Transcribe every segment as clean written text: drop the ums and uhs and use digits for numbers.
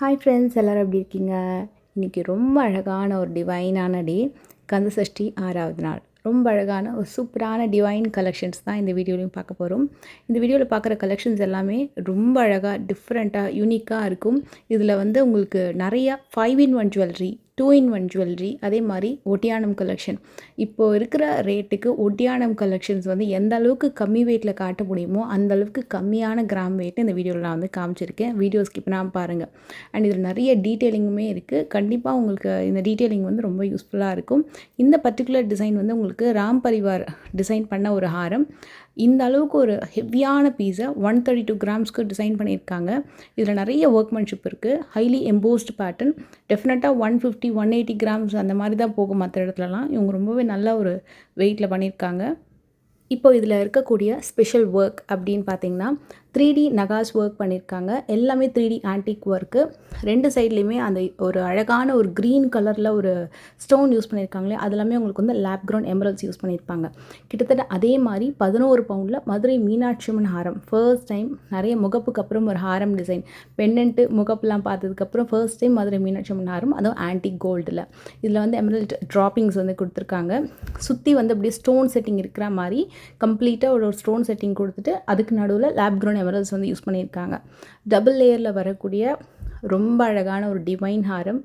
Hi friends, எல்லோரும் எப்படி இருக்கீங்க? இன்றைக்கி ரொம்ப அழகான ஒரு டிவைனான டே, கந்தசஷ்டி 6வது நாள். ரொம்ப அழகான ஒரு சூப்பரான டிவைன் கலெக்ஷன்ஸ் தான் இந்த வீடியோலையும் பார்க்க போகிறோம். இந்த வீடியோவில் பார்க்குற கலெக்ஷன்ஸ் எல்லாமே ரொம்ப அழகாக, டிஃப்ரெண்ட்டாக, யூனிக்காக இருக்கும். இதில் வந்து உங்களுக்கு நிறையா 5-in-1 ஜுவல்லரி, 2-in-1 ஜுவல்லரி, அதே மாதிரி ஒட்டியானம் கலெக்ஷன். இப்போது இருக்கிற ரேட்டுக்கு ஒட்டியானம் கலெக்ஷன்ஸ் வந்து எந்த அளவுக்கு கம்மி வெயிட்டில் காட்ட முடியுமோ அந்த அளவுக்கு கம்மியான கிராம் வெயிட்டு இந்த வீடியோவில் நான் வந்து காமிச்சிருக்கேன். வீடியோ ஸ்கிப் பண்ணாமல் பாருங்கள். அண்ட் இதில் நிறைய டீட்டெயிலிங்குமே இருக்குது. கண்டிப்பாக உங்களுக்கு இந்த டீட்டெயிலிங் வந்து ரொம்ப யூஸ்ஃபுல்லாக இருக்கும். இந்த பர்டிகுலர் டிசைன் வந்து உங்களுக்கு ராம் பரிவார் டிசைன் பண்ண ஒரு ஹாரம். இந்த அளவுக்கு ஒரு ஹெவியான பீஸை 132 கிராம்ஸ்க்கு டிசைன் பண்ணியிருக்காங்க. இதில் நிறைய ஒர்க்மேன்ஷிப் இருக்குது. Highly embossed pattern. டெஃபினட்டாக 150, 180 கிராம்ஸ் அந்த மாதிரி தான் போகும் மற்ற இடத்துலலாம். இவங்க ரொம்பவே நல்ல ஒரு வெயிட்டில் பண்ணியிருக்காங்க. இப்போ இதில் இருக்கக்கூடிய ஸ்பெஷல் ஒர்க் அப்படின்னு பார்த்தீங்கன்னா 3D நகாஸ் ஒர்க் பண்ணியிருக்காங்க. எல்லாமே 3D ஆன்டிக் ஒர்க்கு. 2 சைட்லேயுமே அந்த ஒரு அழகான ஒரு க்ரீன் கலரில் ஒரு ஸ்டோன் யூஸ் பண்ணியிருக்காங்களே, அது எல்லாமே உங்களுக்கு வந்து லேப் கிரவுண்ட் எமரல்ஸ் யூஸ் பண்ணியிருப்பாங்க. கிட்டத்தட்ட அதே மாதிரி 11 பவுண்டில் மதுரை மீனாட்சி அம்மன் ஹாரம். ஃபர்ஸ்ட் டைம் நிறைய முகப்புக்கு அப்புறம் ஒரு ஹாரம் டிசைன், பெண்டன்ட்டு முகப்புலாம் பார்த்ததுக்கப்புறம் ஃபர்ஸ்ட் டைம் மதுரை மீனாட்சி அம்மன் ஹாரம், அதுவும் ஆன்டிக் கோல்டில். இதில் வந்து எமரல்ட் ட்ராப்பிங்ஸ் வந்து கொடுத்துருக்காங்க. சுற்றி வந்து அப்படியே ஸ்டோன் செட்டிங் இருக்கிற மாதிரி கம்ப்ளீட்டாக ஒரு ஸ்டோன் செட்டிங் கொடுத்துட்டு அதுக்கு நடுவில் லேப் கிரவுண்ட் எமரல்ஸ் வந்து யூஸ் பண்ணியிருக்காங்க. டபுள் லேயரில் வரக்கூடிய ரொம்ப அழகான ஒரு டிவைன் ஹாரம்.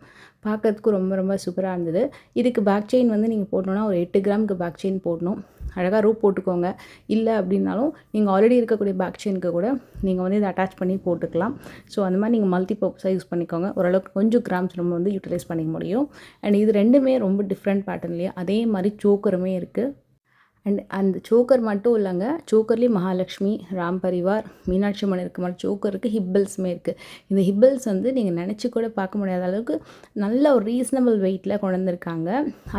பார்க்கறதுக்கு ரொம்ப ரொம்ப சூப்பராக இருந்தது. இதுக்கு பேக் செயின் வந்து நீங்கள் போடணுன்னா ஒரு 8 கிராமுக்கு பேக் செயின் போடணும். அழகாக ரூப் போட்டுக்கோங்க. இல்லை அப்படின்னாலும் நீங்கள் ஆல்ரெடி இருக்கக்கூடிய பேக் செயினுக்கு கூட நீங்கள் வந்து இதை அட்டாச் பண்ணி போட்டுக்கலாம். ஸோ அந்த மாதிரி நீங்கள் மல்டி பர்பஸாக யூஸ் பண்ணிக்கோங்க. ஓரளவுக்கு கொஞ்சம் கிராம்ஸ் நம்ம வந்து யூட்டிலைஸ் பண்ணிக்க முடியும். அண்ட் இது ரெண்டுமே ரொம்ப டிஃப்ரெண்ட் பேட்டர்ன்லேயே அதே மாதிரி சோக்கருமே இருக்குது. அண்ட் அந்த சோக்கர் மட்டும் இல்லைங்க, சோக்கர்லேயும் மகாலட்சுமி, ராம் பரிவார், மீனாட்சி அம்மன் இருக்க மாதிரி சோக்கர் இருக்குது. ஹிப்பிள்ஸுமே இருக்குது. இந்த ஹிப்பிள்ஸ் வந்து நீங்கள் நினச்சி கூட பார்க்க முடியாத அளவுக்கு நல்ல ஒரு ரீசனபிள் வெயிட்டில் கொண்டு வந்திருக்காங்க.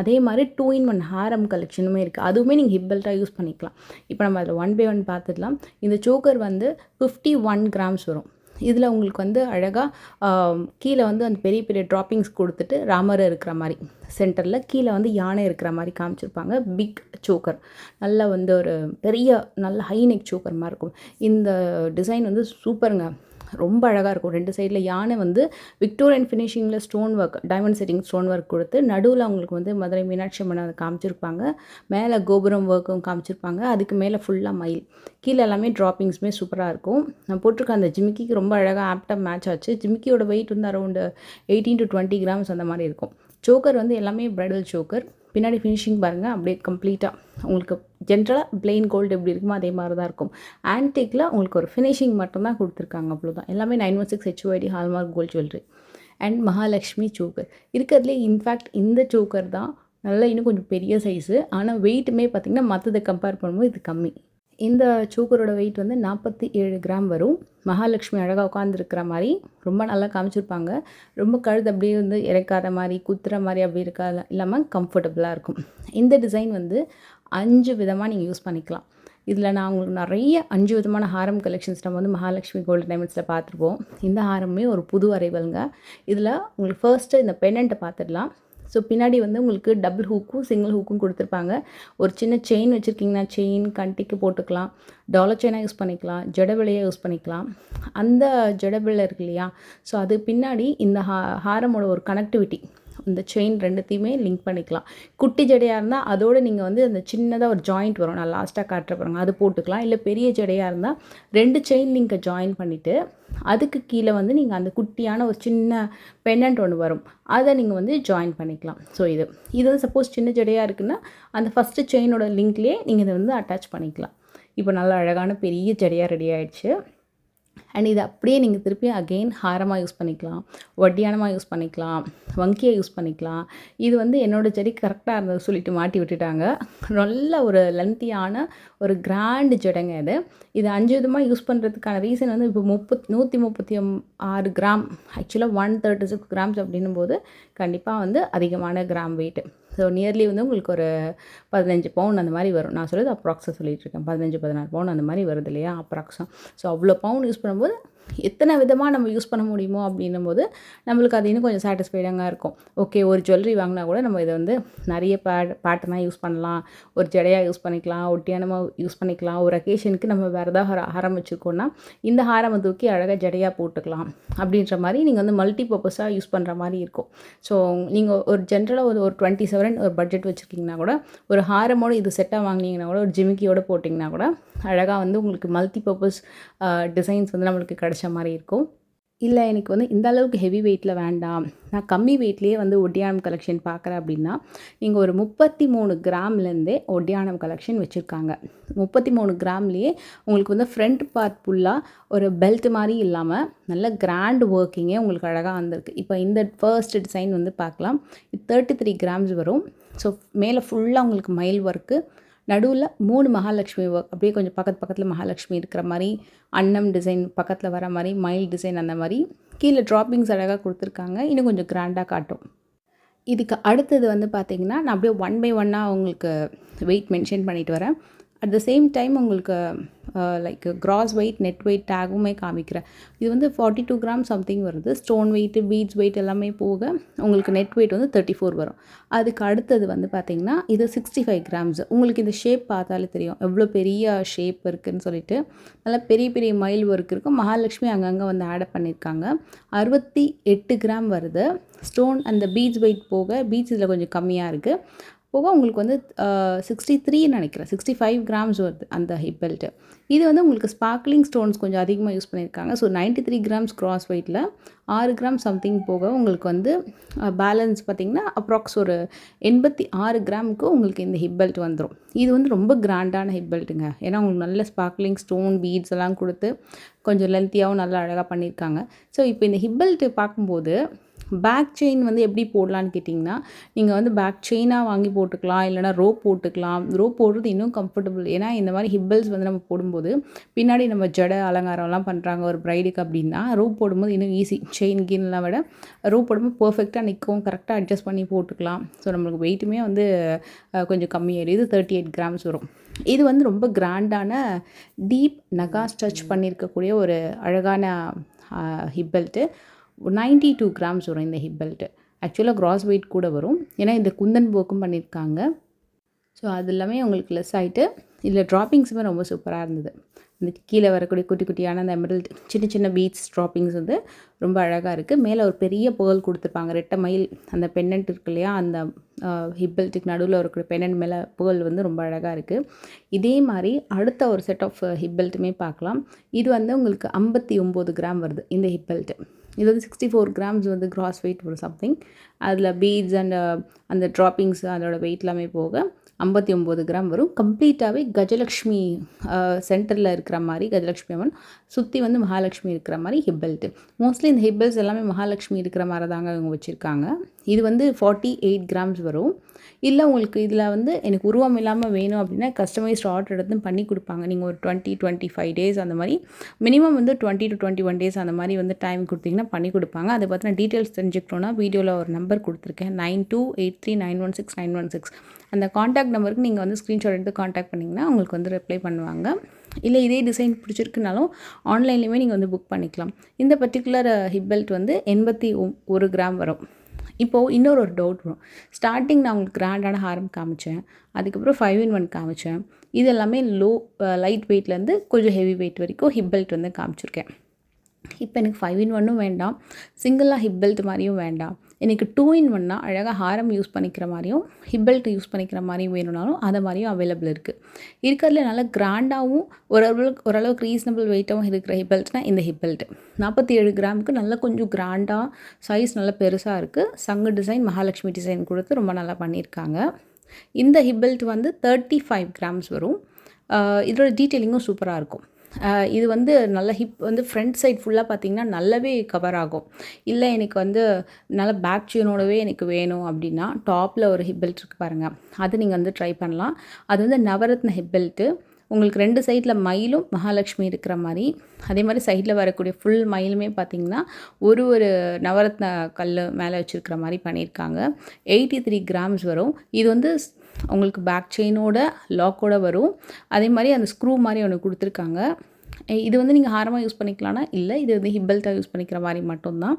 அதே மாதிரி 2-in-1 ஹாரம் கலெக்ஷனுமே இருக்குது. அதுவுமே நீங்கள் ஹிப்பிள்ட்டாக யூஸ் பண்ணிக்கலாம். இப்போ நம்ம அதில் 1 by 1 பார்த்துடலாம். இந்த சோக்கர் வந்து 51 கிராம்ஸ் வரும். இதில் உங்களுக்கு வந்து அழகாக கீழே வந்து அந்த பெரிய பெரிய ட்ராப்பிங்ஸ் கொடுத்துட்டு ராமர் இருக்கிற மாதிரி சென்டரில், கீழே வந்து யானை இருக்கிற மாதிரி காமிச்சிருப்பாங்க. பிக் சோக்கர், நல்ல வந்து ஒரு பெரிய நல்ல ஹை நெக் சோக்கர் மாதிரி இருக்கும். இந்த டிசைன் வந்து சூப்பருங்க, ரொம்ப அழகாக இருக்கும். 2 சைடில் யானை வந்து விக்டோரியன் ஃபினிஷிங்கில் stone work, diamond setting stone work கொடுத்து நடுவில் அவங்களுக்கு வந்து மதுரை மீனாட்சி அம்மன் அதை காமிச்சிருப்பாங்க. மேலே கோபுரம் ஒர்க்கும் காமிச்சிருப்பாங்க. அதுக்கு மேலே ஃபுல்லாக மயில், கீழே எல்லாமே ட்ராப்பிங்ஸுமே சூப்பராக இருக்கும். நான் போட்டிருக்க அந்த ஜிமிக்கிக்கு ரொம்ப அழகாக ஆப்டாக மேட்ச் ஆச்சு. ஜிமிக்கியோட வெயிட் வந்து அரௌண்டு 18 to 20 கிராம்ஸ் அந்த மாதிரி இருக்கும். சோக்கர் வந்து எல்லாமே ப்ரைடல் சோக்கர். பின்னாடி ஃபினிஷிங் பாருங்கள், அப்படியே கம்ப்ளீட்டாக உங்களுக்கு ஜென்ரலாக பிளெயின் கோல்டு எப்படி இருக்குமோ அதே மாதிரி தான் இருக்கும். ஆன்டிக்கில் உங்களுக்கு ஒரு ஃபினிஷிங் மட்டும்தான் கொடுத்துருக்காங்க, அவ்வளோதான். எல்லாமே 916 HUID hallmark gold jewellery. And Mahalakshmi choker இருக்கிறதுலே இன்ஃபேக்ட் இந்த சோக்கர் தான் நல்லா இன்னும் கொஞ்சம் பெரிய சைஸு. ஆனால் வெயிட்டுமே பார்த்திங்கன்னா மற்றதை கம்பேர் பண்ணும்போது இது கம்மி. இந்த சோக்கரோட வெயிட் வந்து 47 கிராம் வரும். மகாலட்சுமி அழகாக உட்காந்துருக்கிற மாதிரி ரொம்ப நல்லா காமிச்சிருப்பாங்க. ரொம்ப கழுது அப்படியே வந்து இறக்காத மாதிரி, குத்துற மாதிரி அப்படி இருக்காது இல்லாமல் கம்ஃபர்டபுளாக இருக்கும். இந்த டிசைன் வந்து 5 விதமாக நீங்கள் யூஸ் பண்ணிக்கலாம். இதில் நான் உங்களுக்கு நிறைய 5 விதமான ஹாரம் கலெக்ஷன்ஸ் நம்ம வந்து மகாலட்சுமி கோல்டு டைமண்ட்ஸில் பார்த்துருப்போம். இந்த ஹாரமே ஒரு புது அரைவலுங்க. இதில் உங்களுக்கு ஃபர்ஸ்ட்டு இந்த பெண்டன்ட்டை பார்த்துடலாம். ஸோ பின்னாடி வந்து உங்களுக்கு டபுள் ஹூக்கும் சிங்கிள் ஹூக்கும் கொடுத்துருப்பாங்க. ஒரு சின்ன செயின் வச்சுருக்கிங்கன்னா செயின் கண்டிக்கு போட்டுக்கலாம். டாலர் செயினாக யூஸ் பண்ணிக்கலாம். ஜடவிலையாக யூஸ் பண்ணிக்கலாம். அந்த ஜடவிலை இருக்கு இல்லையா, ஸோ அது பின்னாடி இந்த ஹாரமோட ஒரு கனெக்டிவிட்டி, இந்த செயின் ரெண்டுத்தையுமே லிங்க் பண்ணிக்கலாம். குட்டி ஜடையாக இருந்தால் அதோடு நீங்கள் வந்து அந்த சின்னதாக ஒரு ஜாயிண்ட் வரும், நான் லாஸ்ட்டாக காட்டுற பாருங்க, அது போட்டுக்கலாம். இல்லை பெரிய ஜடையாக இருந்தால் 2 செயின் லிங்கை ஜாயின் பண்ணிவிட்டு அதுக்கு கீழே வந்து நீங்கள் அந்த குட்டியான ஒரு சின்ன பெண்டன்ட் ஒன்று வரும், அதை நீங்கள் வந்து ஜாயின் பண்ணிக்கலாம். ஸோ இது வந்து சப்போஸ் சின்ன ஜடையாக இருக்குன்னா அந்த ஃபஸ்ட்டு செயினோட லிங்க்லேயே நீங்கள் இதை வந்து அட்டாச் பண்ணிக்கலாம். இப்போ நல்லா அழகான பெரிய ஜடையாக ரெடி ஆகிடுச்சு. அண்ட் இது அப்படியே நீங்கள் திருப்பி அகெயின் ஹாரமாக யூஸ் பண்ணிக்கலாம், ஒட்டியானமாக யூஸ் பண்ணிக்கலாம், வங்கியாக யூஸ் பண்ணிக்கலாம். இது வந்து என்னோடய ஜடை கரெக்டாக இருந்தது சொல்லிட்டு மாட்டி விட்டுட்டாங்க. நல்ல ஒரு லென்த்தியான ஒரு கிராண்டு ஜடைங்க இது. இது 5 விதமாக யூஸ் பண்ணுறதுக்கான ரீசன் வந்து இப்போ 136 கிராம், ஆக்சுவலாக 136 கிராம்ஸ் அப்படின்னும் போது கண்டிப்பாக வந்து அதிகமான கிராம் வெயிட்டு. ஸோ நியர்லி வந்து உங்களுக்கு ஒரு 15 பவுன் அந்த மாதிரி வரும். நான் சொல்கிறது அப்ராக்ஸாக சொல்லிகிட்ருக்கேன். 15-16 பவுன் அந்த மாதிரி வருது இல்லையா, அப்ராக்ஸாக. ஸோ அவ்வளோ பவுன் யூஸ் பண்ணும்போது எத்தனை விதமாக நம்ம யூஸ் பண்ண முடியுமோ அப்படின்னும்போது நம்மளுக்கு அது இன்னும் கொஞ்சம் சாட்டிஸ்ஃபைடாக இருக்கும். ஓகே, ஒரு ஜுவல்லரி வாங்கினா கூட நம்ம இதை வந்து நிறைய பேட்டர்னாக யூஸ் பண்ணலாம், ஒரு ஜடையாக யூஸ் பண்ணிக்கலாம், ஒட்டியானமாக யூஸ் பண்ணிக்கலாம். ஒரு அக்கேஷனுக்கு நம்ம வேறு ஏதாவது ஹாரம் வச்சுருக்கோன்னா இந்த ஹாரம் தூக்கி அழகாக ஜடையாக போட்டுக்கலாம் அப்படின்ற மாதிரி நீங்கள் வந்து மல்டி பர்பஸாக யூஸ் பண்ணுற மாதிரி இருக்கும். ஸோ நீங்கள் ஒரு ஜென்ரலாக ஒரு 27 ஒரு பட்ஜெட் வச்சுருக்கீங்கன்னா கூட ஒரு ஹாரமோடு இது செட்டாக வாங்கினீங்கன்னா கூட ஒரு ஜிமிக்கியோடு போட்டிங்கன்னா கூட அழகாக வந்து உங்களுக்கு மல்டி பர்பஸ் டிசைன்ஸ் வந்து நம்மளுக்கு கிடைச்ச மாதிரி இருக்கும். இல்லை எனக்கு வந்து இந்த அளவுக்கு ஹெவி வெயிட்டில் வேண்டாம், நான் கம்மி வெயிட்லேயே வந்து ஒட்டியானம் கலெக்ஷன் பார்க்குறேன் அப்படின்னா நீங்கள் ஒரு 33 கிராம்லேருந்தே ஒட்டியானம் கலெக்ஷன் வச்சுருக்காங்க. 33 கிராம்லேயே உங்களுக்கு வந்து ஃப்ரண்ட் பார்ட் ஃபுல்லாக ஒரு பெல்ட் மாதிரி இல்லாமல் நல்ல கிராண்ட் ஒர்க்கிங்கே உங்களுக்கு அழகாக வந்திருக்கு. இப்போ இந்த ஃபர்ஸ்ட் டிசைன் வந்து பார்க்கலாம். இது 33 கிராம்ஸ் வரும். ஸோ மேலே ஃபுல்லாக உங்களுக்கு மயில் ஒர்க்கு, நடுவில் 3 மகாலட்சுமி ஒர்க், அப்படியே கொஞ்சம் பக்கத்தில் மகாலட்சுமி இருக்கிற மாதிரி, அன்னம் டிசைன் பக்கத்தில் வர மாதிரி, மயில் டிசைன் அந்த மாதிரி கீழே ட்ராப்பிங்ஸ் அழகாக கொடுத்துருக்காங்க. இன்னும் கொஞ்சம் கிராண்டாக காட்டும். இதுக்கு அடுத்தது வந்து பார்த்திங்கன்னா நான் அப்படியே 1 பை 1 உங்களுக்கு வெயிட் மென்ஷன் பண்ணிட்டு வரேன். அட் த சேம் டைம் உங்களுக்கு like gross weight, net weight டேகுமே காமிக்கிறேன். இது வந்து 42 கிராம் சம்திங் வருது. ஸ்டோன் வெயிட்டு, பீட்ஸ் வெயிட் எல்லாமே போக உங்களுக்கு நெட் வெயிட் வந்து 34 வரும். அதுக்கு அடுத்தது வந்து பார்த்திங்கன்னா இது 65 கிராம்ஸ். உங்களுக்கு இந்த ஷேப் பார்த்தாலே தெரியும் எவ்வளோ பெரிய ஷேப் இருக்குதுன்னு சொல்லிட்டு. நல்லா பெரிய பெரிய மயில் ஒர்க் இருக்கும். மகாலட்சுமி அங்கங்கே வந்து ஆட் பண்ணியிருக்காங்க. 68 கிராம் வருது. ஸ்டோன் அந்த பீட்ஸ் வெயிட் போக, பீட்ஸ் இதில் கொஞ்சம் கம்மியாக இருக்குது போக உங்களுக்கு வந்து 63 நினைக்கிறேன், 65 கிராம்ஸ் வருது அந்த ஹிப் பெல்ட்டு. இது வந்து உங்களுக்கு ஸ்பார்க்லிங் ஸ்டோன்ஸ் கொஞ்சம் அதிகமாக யூஸ் பண்ணியிருக்காங்க. ஸோ 93 கிராம்ஸ் கிராஸ் வெயிட்டில் 6 கிராம் சம்திங் போக உங்களுக்கு வந்து பேலன்ஸ் பார்த்திங்கன்னா அப்ராக்ஸ் ஒரு 86 கிராமுக்கு உங்களுக்கு இந்த ஹிப் பெல்ட் வந்துடும். இது வந்து ரொம்ப கிராண்டான ஹிப் பெல்ட்டுங்க. ஏன்னா உங்களுக்கு நல்ல ஸ்பார்க்லிங் ஸ்டோன் பீட்ஸ் எல்லாம் கொடுத்து கொஞ்சம் லென்த்தியாகவும் நல்லா அழகாக பண்ணியிருக்காங்க. ஸோ இப்போ இந்த ஹிப் பெல்ட்டு பார்க்கும்போது பேக் செயின் வந்து எப்படி போடலான்னு கேட்டிங்கன்னா, நீங்கள் வந்து பேக் செயினாக வாங்கி போட்டுக்கலாம், இல்லைனா ரோப் போட்டுக்கலாம். ரோப் போடுறது இன்னும் கம்ஃபர்டபுள். ஏன்னா இந்த மாதிரி ஹிப்பல்ஸ் வந்து நம்ம போடும்போது பின்னாடி நம்ம ஜடை அலங்காரம்லாம் பண்ணுறாங்க ஒரு ப்ரைடுக்கு அப்படின்னா ரோப் போடும்போது இன்னும் ஈஸி. செயின் கீன்லாம் விட ரோப் போடும்போது பர்ஃபெக்டாக நிற்கும், கரெக்டாக அட்ஜஸ்ட் பண்ணி போட்டுக்கலாம். ஸோ நம்மளுக்கு வெயிட்டுமே வந்து கொஞ்சம் கம்மியாயிடும். இது 38 கிராம்ஸ் வரும். இது வந்து ரொம்ப கிராண்டான டீப் நகா ஸ்டச் பண்ணியிருக்கக்கூடிய ஒரு அழகான ஹிப் பெல்ட்டு. 92 கிராம்ஸ் வரும் இந்த ஹிப் பெல்ட்டு. ஆக்சுவலாக கிராஸ் வெயிட் கூட வரும். ஏன்னா இந்த குந்தன் போக்கும் பண்ணியிருக்காங்க. ஸோ அது எல்லாமே உங்களுக்கு லெஸ் ஆகிட்டு இதில் ட்ராப்பிங்ஸுமே ரொம்ப சூப்பராக இருந்தது. இந்த கீழே வரக்கூடிய குட்டி குட்டியான அந்த எமரல்ட் சின்ன சின்ன பீட்ஸ் ட்ராப்பிங்ஸ் வந்து ரொம்ப அழகாக இருக்குது. மேலே ஒரு பெரிய பேர்ல் கொடுத்துருப்பாங்க. ரெட்டை மயில் அந்த பென்னண்ட் இருக்கு இல்லையா, அந்த ஹிப் பெல்ட்டுக்கு நடுவில் இருக்கிற பென்னண்ட் மேலே பேர்ல் வந்து ரொம்ப அழகாக இருக்குது. இதே மாதிரி அடுத்த ஒரு செட் ஆஃப் ஹிப் பெல்ட்டுமே பார்க்கலாம். இது வந்து உங்களுக்கு 59 கிராம் வருது இந்த ஹிப் பெல்ட்டு. இது வந்து 64 கிராம்ஸ் வந்து கிராஸ் வெயிட் ஒரு சம்திங். அதில் பீட்ஸ் அண்ட் அந்த ட்ராப்பிங்ஸ் அதோட வெயிட் எல்லாமே போக 59 கிராம் வரும். கம்ப்ளீட்டாகவே கஜலக்ஷ்மி சென்டரில் இருக்கிற மாதிரி, கஜலக்ஷ்மி அம்மன் சுற்றி வந்து மகாலட்சுமி இருக்கிற மாதிரி ஹிப் பெல்ட்டு. மோஸ்ட்லி இந்த ஹிப் பெல்ட்ஸ் எல்லாமே மகாலட்சுமி இருக்கிற மாதிரி தாங்க இவங்க வச்சுருக்காங்க. இது வந்து 48 கிராம்ஸ் வரும். இல்லை உங்களுக்கு இதில் வந்து எனக்கு உருவம் இல்லாமல் வேணும் அப்படின்னா கஸ்டமைஸ்ட் ஆர்டர் எடுத்து பண்ணி கொடுப்பாங்க. நீங்கள் ஒரு 20-25 டேஸ் அந்த மாதிரி மினிமம் வந்து 20 to 21 டேஸ் அந்த மாதிரி வந்து டைம் கொடுத்தீங்கன்னா பண்ணி கொடுப்பாங்க. அதை பற்றின டீட்டெயில்ஸ் தெரிஞ்சுக்கணுன்னா வீடியோவில் ஒரு நம்பர் கொடுத்துருக்கேன், 9283916916. அந்த காண்டாக்ட் நம்பருக்கு நீங்கள் வந்து ஸ்க்ரீன்ஷாட் எடுத்து காண்டாக்ட் பண்ணிங்கன்னா உங்களுக்கு வந்து ரிப்ளை பண்ணுவாங்க. இல்லை இதே டிசைன் பிடிச்சிருக்குனாலும் ஆன்லைன்லேயுமே நீங்கள் வந்து புக் பண்ணிக்கலாம். இந்த பர்டிகுலர் ஹிப் பெல்ட் வந்து 81 கிராம் வரும். இப்போது இன்னொரு டவுட் வரும். ஸ்டார்டிங் நான் உங்களுக்கு கிராண்டான ஹாரம் காமிச்சேன், அதுக்கப்புறம் 5-in-1 காமிச்சேன். இது எல்லாமே லைட் வெயிட்லேருந்து கொஞ்சம் ஹெவி வெயிட் வரைக்கும் ஹிப் பெல்ட் வந்து காமிச்சிருக்கேன். இப்போ எனக்கு 5-in-1 வேண்டாம், சிங்கிளாக ஹிப் பெல்ட் மாதிரியும் வேண்டாம், எனக்கு 2-in-1 அழகாக ஹாரம் யூஸ் பண்ணிக்கிற மாதிரியும் ஹிப் பெல்ட் யூஸ் பண்ணிக்கிற மாதிரியும் வேணும்னாலும் அதை மாதிரியும் அவைலபிள் இருக்குது. இருக்கிறதுல நல்லா கிராண்டாகவும் ஓரளவுக்கு ரீசனபிள் வெயிட்டாகவும் இருக்கிற ஹிப் பெல்ட்னால் இந்த ஹிப் பெல்ட் 47 கிராமுக்கு நல்லா கொஞ்சம் கிராண்டாக சைஸ் நல்லா பெருசாக இருக்குது. சங்கு டிசைன், மகாலட்சுமி டிசைன் கொடுத்து ரொம்ப நல்லா பண்ணியிருக்காங்க. இந்த ஹிப் பெல்ட் வந்து 35 கிராம்ஸ் வரும். இதோட டீட்டெயிலிங்கும் சூப்பராக இருக்கும். இது வந்து நல்ல ஹிப் வந்து ஃப்ரண்ட் சைட் ஃபுல்லாக பார்த்திங்கன்னா நல்லாவே கவர் ஆகும். இல்லை எனக்கு வந்து நல்ல பேக் செயினோடவே எனக்கு வேணும் அப்படின்னா டாப்பில் ஒரு ஹிப் பெல்ட் இருக்குது பாருங்கள், அது நீங்கள் வந்து ட்ரை பண்ணலாம். அது வந்து நவரத்ன ஹிப் பெல்ட்டு. உங்களுக்கு 2 சைடில் மயிலும் மகாலட்சுமி இருக்கிற மாதிரி, அதே மாதிரி சைடில் வரக்கூடிய ஃபுல் மயிலுமே பார்த்திங்கன்னா ஒரு நவரத்ன கல் மேலே வச்சுருக்கிற மாதிரி பண்ணியிருக்காங்க. 83 கிராம்ஸ் வரும். இது வந்து உங்களுக்கு பேக் செயினோட லாக்கோட வரும். அதே மாதிரி அந்த ஸ்க்ரூ மாதிரி ஒன்று கொடுத்துருக்காங்க. இது வந்து நீங்கள் ஹாரமாக யூஸ் பண்ணிக்கலாம்னா இல்லை, இது வந்து ஹிப் பெல்ட்டாக யூஸ் பண்ணிக்கிற மாதிரி மட்டும்தான்.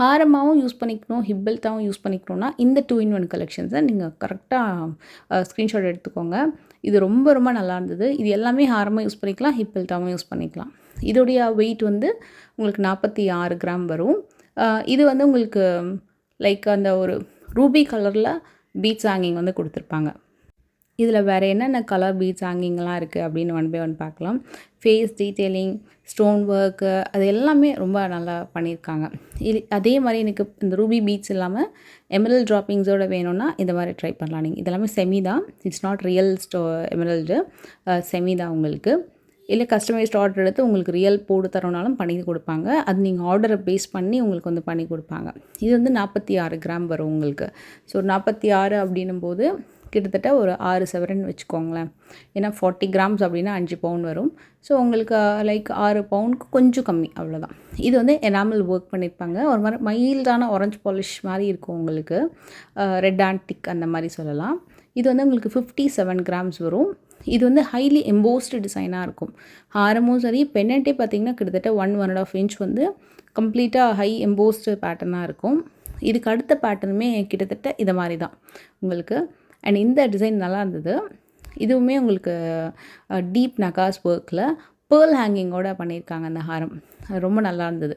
ஹாரமாகவும் யூஸ் பண்ணிக்கணும், ஹிப் பெல்ட்டாகவும் யூஸ் பண்ணிக்கணும்னா இந்த 2-in-1 கலெக்ஷன்ஸை நீங்கள் கரெக்டாக ஸ்க்ரீன்ஷாட் எடுத்துக்கோங்க. இது ரொம்ப ரொம்ப நல்லா இருந்தது. இது எல்லாமே ஹாரமாக யூஸ் பண்ணிக்கலாம், ஹிப் பெல்ட்டாகவும் யூஸ் பண்ணிக்கலாம். இதோடைய வெயிட் வந்து உங்களுக்கு 46 கிராம் வரும். இது வந்து உங்களுக்கு லைக் அந்த ஒரு ரூபி கலரில் பீட்ஸ் ஹேங்கிங் வந்து கொடுத்துருப்பாங்க. இதில் வேறு என்னென்ன கலர் பீட்ஸ் ஹேங்கிங்லாம் இருக்குது அப்படின்னு ஒன் பை ஒன் பார்க்கலாம். ஃபேஸ் டீட்டெயிலிங், ஸ்டோன் ஒர்க்கு, அது எல்லாமே ரொம்ப நல்லா பண்ணியிருக்காங்க. அதே மாதிரி எனக்கு இந்த ரூபி பீட்ஸ் இல்லாமல் எமரல்ட் ட்ராப்பிங்ஸோடு வேணும்னா இந்த மாதிரி ட்ரை பண்ணலாம் நீங்கள். இதெல்லாமே செமி தான், it's not real emerald, semi தான் உங்களுக்கு. இல்லை கஸ்டமைஸ்ட் ஆர்டர் எடுத்து உங்களுக்கு ரியல் போட்டு தரோனாலும் பண்ணி கொடுப்பாங்க. அது நீங்கள் ஆர்டரை பேஸ் பண்ணி உங்களுக்கு வந்து பண்ணி கொடுப்பாங்க. இது வந்து 46 கிராம் வரும் உங்களுக்கு. ஸோ 46 அப்படின்னும் போது கிட்டத்தட்ட ஒரு 6 சவரன் வச்சுக்கோங்களேன். ஏன்னா 40 கிராம்ஸ் அப்படின்னா 5 பவுன் வரும். ஸோ உங்களுக்கு லைக் 6 பவுனுக்கு கொஞ்சம் கம்மி, அவ்வளோதான். இது வந்து எனாமல் ஒர்க் பண்ணியிருப்பாங்க. ஒரு மாதிரி மைல்டான ஆரஞ்ச் பாலிஷ் மாதிரி இருக்கும் உங்களுக்கு, ரெட் ஆன்டிக் அந்த மாதிரி சொல்லலாம். இது வந்து உங்களுக்கு 57 கிராம்ஸ் வரும். இது வந்து ஹைலி எம்போஸ்டு டிசைனாக இருக்கும். ஹாரமும் சரி, பென்னண்ட்டே பார்த்திங்கன்னா கிட்டத்தட்ட 1.5 இன்ச் வந்து கம்ப்ளீட்டாக ஹை எம்போஸ்டு பேட்டர்னாக இருக்கும். இதுக்கு அடுத்த பேட்டர்னுமே கிட்டத்தட்ட இதை மாதிரி தான் உங்களுக்கு. அண்ட் இந்த டிசைன் நல்லா இருந்தது. இதுவுமே உங்களுக்கு டீப் நகாஸ் ஒர்க்கில் பேர்ல் ஹேங்கிங்கோடு பண்ணியிருக்காங்க அந்த ஹாரம். ரொம்ப நல்லா இருந்தது.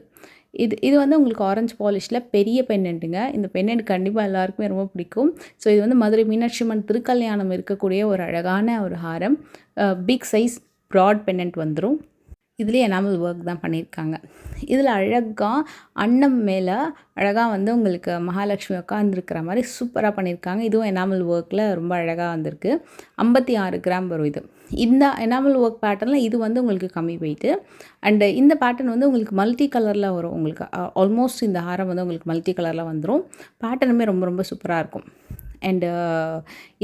இது வந்து உங்களுக்கு ஆரஞ்ச் பாலிஷில் பெரிய பென்னண்ட்டுங்க. இந்த பென்னண்ட் கண்டிப்பாக எல்லாருக்குமே ரொம்ப பிடிக்கும். ஸோ இது வந்து மதுரை மீனாட்சி அம்மன் திருக்கல்யாணம் இருக்கக்கூடிய ஒரு அழகான ஒரு ஹாரம். பிக் சைஸ் ப்ராட் பென்னண்ட் வந்துடும். இதுலேயே எனாமல் ஒர்க் தான் பண்ணியிருக்காங்க. இதில் அழகாக அன்னம் மேலே அழகாக வந்து உங்களுக்கு மகாலட்சுமி உட்காந்துருக்கிற மாதிரி சூப்பராக பண்ணியிருக்காங்க. இதுவும் எனாமல் ஒர்க்கில் ரொம்ப அழகாக வந்திருக்கு. 56 கிராம் வரும் இது. இந்த எனாமல் ஒர்க் பேட்டர்னில் இது வந்து உங்களுக்கு கம்மி வெயிட்டு. அண்டு இந்த பேட்டர்ன் வந்து உங்களுக்கு மல்டி கலரில் வரும். உங்களுக்கு ஆல்மோஸ்ட் இந்த ஹாரம் வந்து உங்களுக்கு மல்டி கலரில் வந்துடும். பேட்டர்னுமே ரொம்ப ரொம்ப சூப்பராக இருக்கும். அண்டு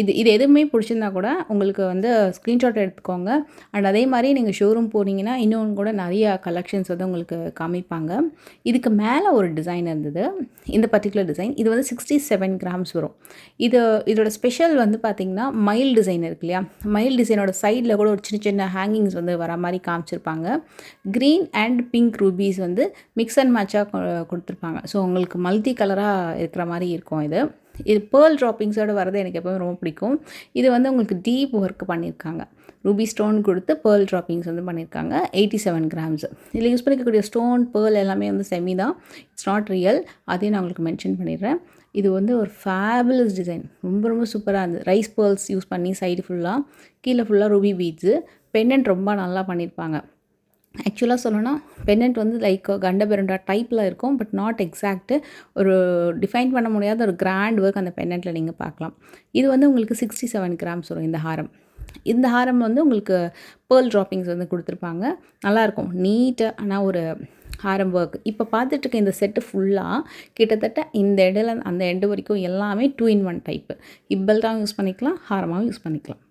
இது எதுவுமே பிடிச்சிருந்தா கூட உங்களுக்கு வந்து ஸ்க்ரீன்ஷாட் எடுத்துக்கோங்க. அண்ட் அதே மாதிரி நீங்கள் ஷோரூம் போனீங்கன்னா இன்னொன்று கூட நிறையா கலெக்ஷன்ஸ் வந்து உங்களுக்கு காமிப்பாங்க. இதுக்கு மேலே ஒரு டிசைன் இருந்தது, இந்த பர்டிகுலர் டிசைன். இது வந்து 67 கிராம்ஸ் வரும். இதோட ஸ்பெஷல் வந்து பார்த்திங்கன்னா மயில் டிசைன் இருக்கு இல்லையா, மயில் டிசைனோட சைடில் கூட ஒரு சின்ன சின்ன ஹேங்கிங்ஸ் வந்து வர மாதிரி காமிச்சிருப்பாங்க. க்ரீன் அண்ட் பிங்க் ரூபீஸ் வந்து மிக்ஸ் அண்ட் மேட்சாக கொடுத்துருப்பாங்க. ஸோ உங்களுக்கு மல்டி கலராக இருக்கிற மாதிரி இருக்கும். இது பேர்ல் ட்ராப்பிங்ஸோடு வரது எனக்கு எப்போவும் ரொம்ப பிடிக்கும். இது வந்து உங்களுக்கு டீப் ஒர்க் பண்ணியிருக்காங்க. ரூபி ஸ்டோன் கொடுத்து பேர்ல் ட்ராப்பிங்ஸ் வந்து பண்ணியிருக்காங்க. 87 கிராம்ஸ். இதில் யூஸ் பண்ணிக்கக்கூடிய ஸ்டோன் பேர்ல் எல்லாமே வந்து செமி தான், இட்ஸ் நாட் ரியல். அதையும் நான் உங்களுக்கு மென்ஷன் பண்ணிடுறேன். இது வந்து ஒரு ஃபேபுலஸ் டிசைன், ரொம்ப ரொம்ப சூப்பராக இருந்தது. ரைஸ் பேர்ல்ஸ் யூஸ் பண்ணி சைடு ஃபுல்லாக, கீழே ஃபுல்லாக ரூபி பீட்ஸு. பென்னண்ட் ரொம்ப நல்லா பண்ணியிருப்பாங்க. ஆக்சுவலாக சொல்லணும்னா பென்னண்ட் வந்து லைக் கண்டபெரண்டா டைப்பில் இருக்கும், பட் நாட் எக்ஸாக்ட்டு. ஒரு டிஃபைன் பண்ண முடியாத ஒரு கிராண்ட் ஒர்க் அந்த பென்னண்ட்டில் நீங்கள் பார்க்கலாம். இது வந்து உங்களுக்கு 67 கிராம்ஸ் வரும் இந்த ஹாரம். இந்த ஹாரம் வந்து உங்களுக்கு பேர்ல் ட்ராப்பிங்ஸ் வந்து கொடுத்துருப்பாங்க. நல்லாயிருக்கும், நீட்டாக. ஆனால் ஒரு ஹாரம் ஒர்க் இப்போ பார்த்துட்ருக்க இந்த செட்டு ஃபுல்லாக கிட்டத்தட்ட இந்த எண்டில் அந்த எண்டு வரைக்கும் எல்லாமே 2-in-1 டைப்பு. ஹிப் பெல்ட்டாகவும் யூஸ் பண்ணிக்கலாம், ஹாரமாகவும் யூஸ் பண்ணிக்கலாம்.